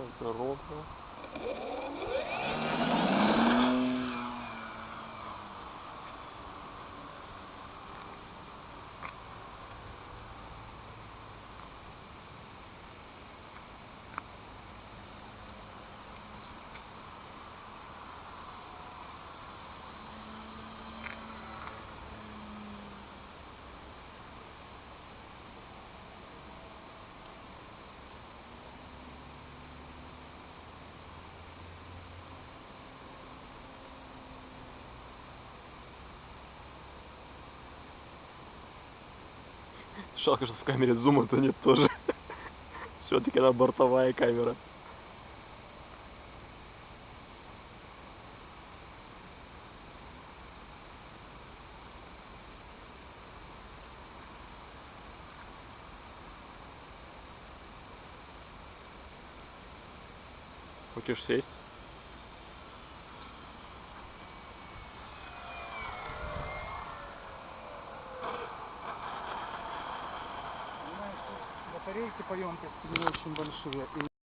это ровно. Жалко, что в камере зума-то нет тоже. Все-таки она бортовая камера. Хочешь сесть? Понимаешь, тут батарейки по емкости не очень большие.